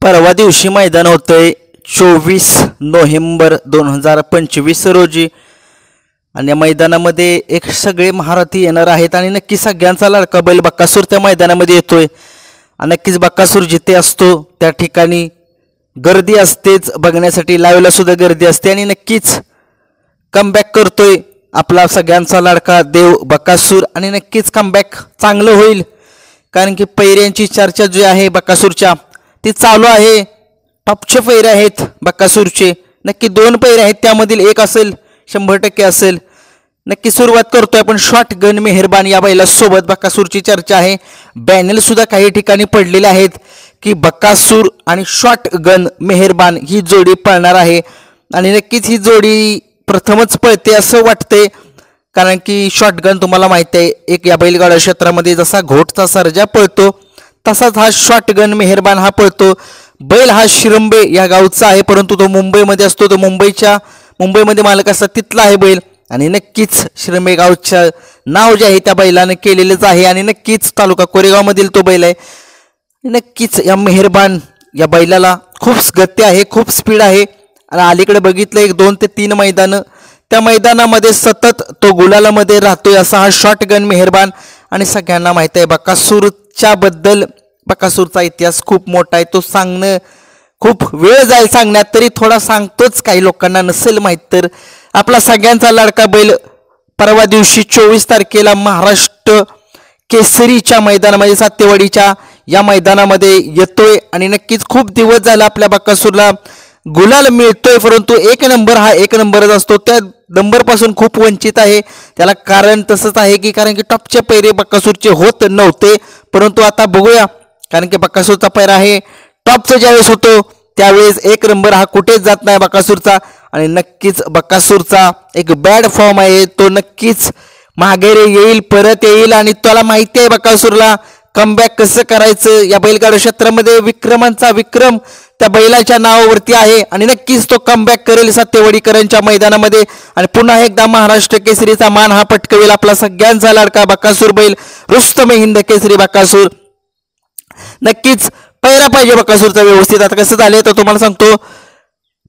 परवा दिवशी मैदान होतंय 24 नोव्हेंबर 2025 रोजी आणि या मैदानामध्ये एक सगळे महारथी येणार आहेत आणि नक्की सगळ्यांचा लाडका बैल बकासूर त्या मैदानामध्ये येतोय आणि नक्कीच बकासूर जिथे असतो त्या ठिकाणी गर्दी असतेच, बघण्यासाठी लाईव्हला सुद्धा गर्दी असते आणि नक्कीच कमबॅक करतोय आपला सगळ्यांचा लाडका देव बकासूर आणि नक्कीच कमबॅक चांगलं होईल कारण की पैऱ्यांची चर्चा जी आहे बकासूरच्या ती चालू आहे। टॉपचे पैरे आहेत बकासूरचे, नक्की 2 पैरे आहेत, त्यामधील एक असेल 100% असेल। नक्की सुरुवात करतोय आपण शॉट गन मेहरबान या बैला सोबत बकासूरची चर्चा आहे। बॅनल सुद्धा काही ठिकाणी पडलेले आहेत की बकासूर आणि शॉट गन मेहरबान ही जोडी पळणार आहे आणि नक्कीच ही जोडी प्रथमच पळते असं वाटते कारण की शॉटगन तुम्हाला माहिती आहे एक या बैलगाडा क्षेत्रामध्ये जसा घोटचा सर्जा पळतो तसाच हा शॉटगन मेहरबान हा पळतो। बैल हा शिरंबे या गावचा आहे परंतु तो मुंबईमध्ये असतो, तो मुंबईमध्ये मालक असतात तिथला आहे बैल आणि नक्कीच शिरंबे गावचं नाव जे आहे त्या बैलाने केलेलंच आहे आणि नक्कीच तालुका कोरेगावमधील तो बैल आहे। नक्कीच या मेहरबान या बैलाला खूप गती आहे, खूप स्पीड आहे आणि अलीकडे बघितलं 1, 2 ते 3 मैदानं त्या मैदानामध्ये सतत तो गुलालामध्ये राहतोय असा हा शॉटगन मेहरबान। आणि सगळ्यांना माहिती आहे बकासूरच्या बद्दल बकासूरचा इतिहास खूप मोठा आहे, तो सांगणं खूप वेळ जाईल सांगण्यात, तरी थोडा सांगतोच, काही लोकांना नसेल माहीत तर आपला सगळ्यांचा लाडका बैल परवा दिवशी 24 तारखेला महाराष्ट्र केसरीच्या मैदानामध्ये सातेवाडीच्या या मैदानामध्ये येतोय आणि नक्कीच खूप दिवस झाला आपल्या बकासूरला गुलाल मिळतोय परंतु 1 नंबर हा 1 नंबरच असतो, त्या नंबरपासून खूप वंचित आहे। त्याला कारण तसंच आहे की कारण की टॉपचे पैरे बकासूरचे होत नव्हते परंतु आता बघूया कारण की बकासूरचा पैरा आहे टॉपचा ज्यावेळेस होतो त्यावेळेस 1 नंबर हा कुठेच जात नाही बकासूरचा आणि नक्कीच बकासूरचा एक बॅड फॉर्म आहे, तो नक्कीच माघारी येईल, परत येईल आणि त्याला माहिती आहे बकासूरला कमबॅक कसं करायचं। या बैलगाडा क्षेत्रामध्ये विक्रमांचा विक्रम त्या बैलाच्या नावावरती आहे आणि नक्कीच तो कमबॅक करेल सातेवाडीकरांच्या मैदानामध्ये आणि पुन्हा एकदा महाराष्ट्र केसरीचा मान हा पटकवेल आपला सगळ्यांचा लाडका बकासूर बैल रुस्तम हिंद केसरी बकासूर। नक्कीच पैरा पाहिजे बकासूरचा व्यवस्थित। आता कसं झालं तर तुम्हाला सांगतो,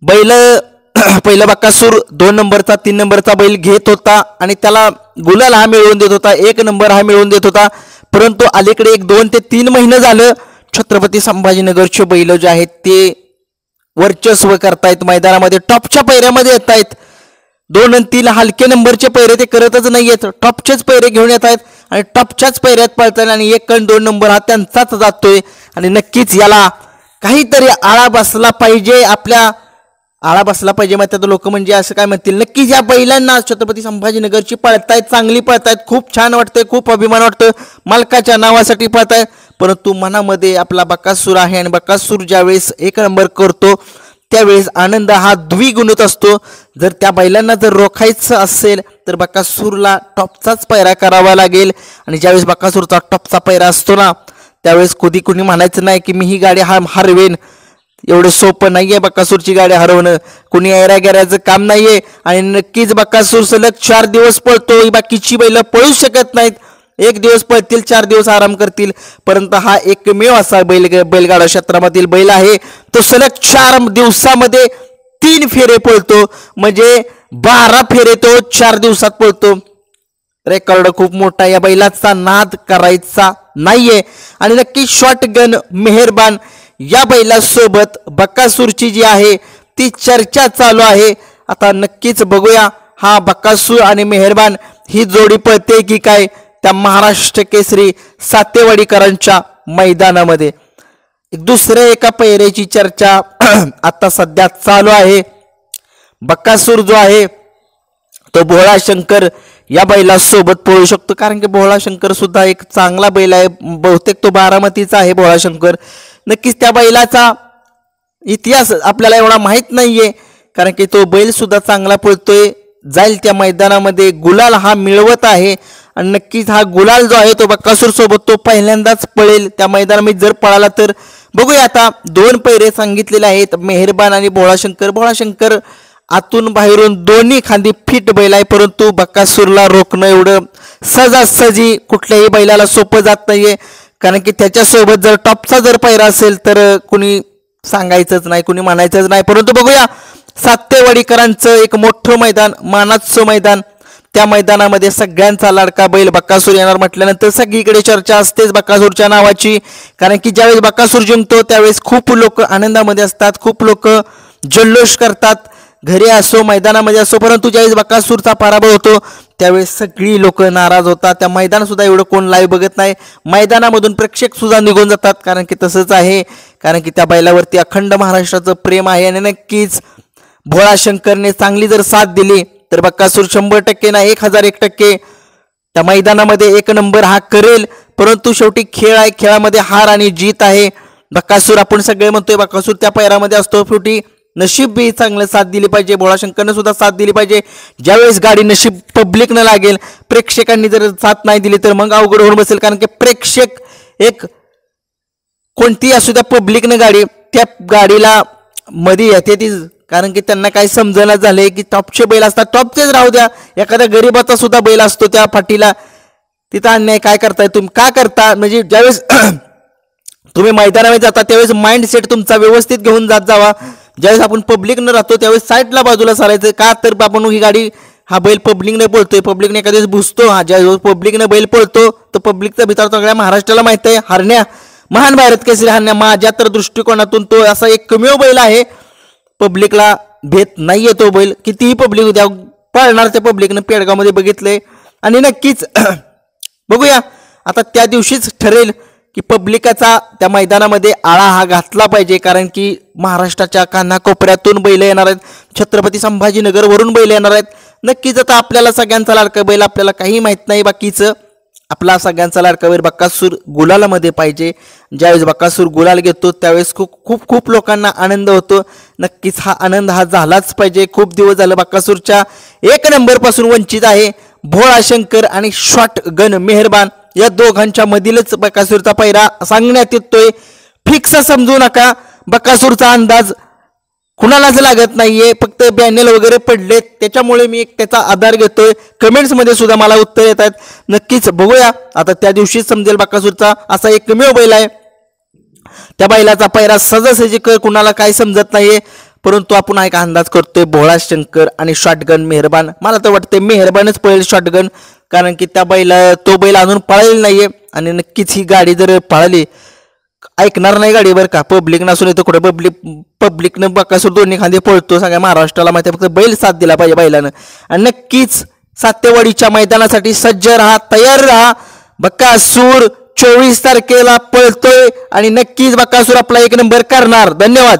पहिलं बकासूर 2 नंबरचा 3 नंबरचा बैल घेत होता आणि त्याला गुलाल हा मिळवून देत होता, 1 नंबर हा मिळवून देत होता परंतु अलीकडे 1, 2 ते 3 महिने झालं छत्रपती संभाजीनगरचे बैल जे आहेत ते वर्चस्व करतायत मैदानामध्ये, टॉपच्या पैऱ्यामध्ये येत आहेत। 2 आणि 3 हलके नंबरचे पैरे ते करतच नाही आहेत, टॉपचेच पैरे घेऊन येत आहेत आणि टॉपच्याच पैऱ्यात पळतात आणि 1 आणि 2 नंबर हा त्यांचाच जातोय आणि नक्कीच याला काहीतरी आळा बसला पाहिजे, आपल्या आळा बसला पाहिजे। मग आता लोक म्हणजे असं काय म्हणतील, नक्कीच या बैलांना छत्रपती संभाजीनगरची पळतायत, चांगली पळतायत, खूप छान वाटतंय, खूप अभिमान वाटतं, मालकाच्या नावासाठी पळतायत परंतु मनामध्ये आपला बकासूर आहे आणि बकासूर ज्यावेळेस 1 नंबर करतो त्यावेळेस आनंद हा द्विगुणित असतो। जर त्या बैलांना जर रोखायचं असेल तर बकासूरला टॉपचाच पैरा करावा लागेल आणि ज्यावेळेस बकासूरचा टॉपचा पैरा असतो ना त्यावेळेस कुणी म्हणायचं नाही की मी ही गाडी हरवेन, एवढं सोपं नाहीये बकासूरची गाडी हरवणं, कुणी ऐरा गेराचं काम नाहीये आणि नक्कीच बकासूर सलग 4 दिवस पळतो, बाकीची बैल पळू शकत नाहीत, 1 दिवस पळतील 4 दिवस आराम करतील परंतु हा एकमेव असा बैलगाडा क्षेत्रामधील बैल आहे तो सलग 4 दिवसामध्ये 3 फेरे पळतो, म्हणजे 12 फेरे तो 4 दिवसात पळतो। रेकॉर्ड खूप मोठा, या बैलाचा नाद करायचा नाहीये आणि नक्की शॉटगन मेहरबान या बैलासोबत बकासूरची जी आहे ती चर्चा चालू आहे। आता नक्कीच बघूया हा बकासूर आणि मेहरबान ही जोडी पळते की काय त्या महाराष्ट्र केसरी सातेवाडीकरांच्या मैदानामध्ये। दुसऱ्या एका पैऱ्याची चर्चा आता सध्या चालू आहे। बकासूर जो आहे तो भोळा शंकर या बैलासोबत पळू शकतो कारण की भोळा शंकर सुद्धा एक चांगला बैल आहे, बहुतेक तो बारामतीचा आहे भोळा शंकर। नक्कीच त्या बैलाचा इतिहास आपल्याला एवढा माहीत नाहीये कारण की तो बैल सुद्धा चांगला पळतोय, जाईल त्या मैदानामध्ये गुलाल हा मिळवत आहे आणि नक्कीच हा गुलाल जो आहे तो बकासूर सोबत तो पहिल्यांदाच पळेल त्या मैदानामध्ये जर पळाला तर बघूया। आता 2 पैरे सांगितलेले आहेत मेहरबान आणि भोळा शंकर आतून बाहेरून दोन्ही खांदी फिट बैल आहे परंतु बकासूरला रोखणं एवढं सहजासहजी कुठल्याही बैलाला सोपं जात नाहीये कारण की त्याच्यासोबत जर टॉपचा जर पैरा असेल तर कुणी सांगायचंच नाही, कुणी म्हणायचंच नाही. परंतु बघूया सातेवाडीकरांचं एक मोठं मैदान, मानाचं मैदान. त्या मैदानामध्ये सगळ्यांचा लाडका बैल बकासूर येणार म्हटल्यानंतर सगळीकडे चर्चा असतेच बकासूरच्या नावाची. कारण की ज्यावेळेस बकासूर जिंकतो त्यावेळेस खूप लोक आनंदामध्ये असतात, खूप लोक जल्लोष करतात, घरी असो मैदानामध्ये असो. परंतु ज्यावेळेस बकासूरचा पराभव होतो त्यावेळेस सगळी लोक नाराज होतात. त्या मैदानसुद्धा एवढं कोण लाईव्ह बघत नाही, मैदानामधून प्रेक्षकसुद्धा निघून जातात. कारण की तसंच आहे, कारण की त्या बैलावरती अखंड महाराष्ट्राचं प्रेम आहे. आणि नक्कीच भोळा शंकरने चांगली जर साथ दिली तर बकासूर 100% ना 1001% त्या मैदानामध्ये एक नंबर हा करेल. परंतु शेवटी खेळ आहे, खेळामध्ये हार आणि जीत आहे. बकासूर आपण सगळे म्हणतोय बकासूर त्या पैरामध्ये असतो, शेवटी नशीब बी चांगलं साथ दिली पाहिजे, भोळा शंकरनं सुद्धा साथ दिली पाहिजे. ज्यावेळेस गाडी नशीब पब्लिकनं लागेल, प्रेक्षकांनी जर साथ नाही दिली तर मग अवघड होऊन बसेल. कारण की प्रेक्षक एक कोणती असू द्या पब्लिकनं गाडी त्या गाडीला मध्ये येते ती. कारण की त्यांना काही समजणं झालंय की टॉपचे बैल असतात, टॉपचेच राहू द्या, एखाद्या गरीबाचा सुद्धा बैल असतो त्या फाटीला, तिथं अन्याय काय करताय तुम्ही, का करता. म्हणजे ज्यावेळेस तुम्ही मैदानामध्ये जाता त्यावेळेस माइंडसेट तुमचा व्यवस्थित घेऊन जात जावा. ज्यावेळेस आपण पब्लिकनं राहतो त्यावेळेस साईडला बाजूला सारायचं. का तर आपण ही गाडी हा बैल पब्लिकने पळतोय, पब्लिकने एखाद्या वेळेस बुजतो, हा ज्यावेळेस पब्लिकने बैल पळतो तर पब्लिकचा भितर सगळ्या महाराष्ट्राला माहिती आहे. हरण्या महान भारत केसरी हरण्या माझ्या तर दृष्टिकोनातून तो असा एक एकमेव बैल आहे, पब्लिकला भेट नाहीये तो बैल. कितीही पब्लिक उद्या पळणार त्या पब्लिकनं पेडगावमध्ये बघितलंय. आणि नक्कीच बघूया आता त्या दिवशीच ठरेल की पब्लिकाचा त्या मैदानामध्ये आळा हा घातला पाहिजे. कारण की महाराष्ट्राच्या कानाकोपऱ्यातून बैल येणार आहेत, छत्रपती संभाजीनगरवरून बैल येणार आहेत. नक्कीच आता आपल्याला सगळ्यांचा लाडका बैल, आपल्याला काही माहीत नाही बाकीचं, आपला सगळ्यांचा लाडका बैल बकासूर गुलालामध्ये पाहिजे. ज्यावेळेस बकासूर गुलाल घेतो त्यावेळेस खूप लोकांना आनंद होतो. नक्कीच हा आनंद हा झालाच पाहिजे. खूप दिवस झालं बकासूरच्या एक नंबरपासून वंचित आहे. भोळा शंकर आणि शॉट गन मेहरबान या दोघांच्या मधीलच बकासूरचा पैरा सांगण्यात येतोय. फिक्स समजू नका, बकासूरचा अंदाज कुणालाच लागत नाहीये, फक्त बॅनल वगैरे पडलेत त्याच्यामुळे मी एक त्याचा आधार घेतोय. कमेंट्समध्ये सुद्धा मला उत्तर येत आहेत. नक्कीच बघूया आता त्या दिवशीच समजेल. बकासूरचा असा एकमेव बैल आहे, त्या बैलाचा पैरा सहजासहजी कुणाला काय समजत नाहीये. परंतु आपण एक अंदाज करतोय भोळा शंकर आणि शॉटगन मेहरबान. मला तर वाटतं मेहरबानच पळेल शॉटगन, कारण की त्या तो बैल अजून पळालेला नाहीये. आणि नक्कीच ही गाडी जर पळाली ऐकणार नाही गाडी बरं का, पब्लिक नसून येतो कुठे पब्लिकनं बकासूर दोन्ही खांदे पळतो, सगळ्या महाराष्ट्राला माहिती आहे. फक्त बैल साथ दिला पाहिजे बैलानं. आणि नक्कीच सातेवाडीच्या मैदानासाठी सज्ज राहा, तयार राहा. बकासूर 24 तारखेला पळतोय आणि नक्कीच बकासूर आपला एक नंबर करणार. धन्यवाद.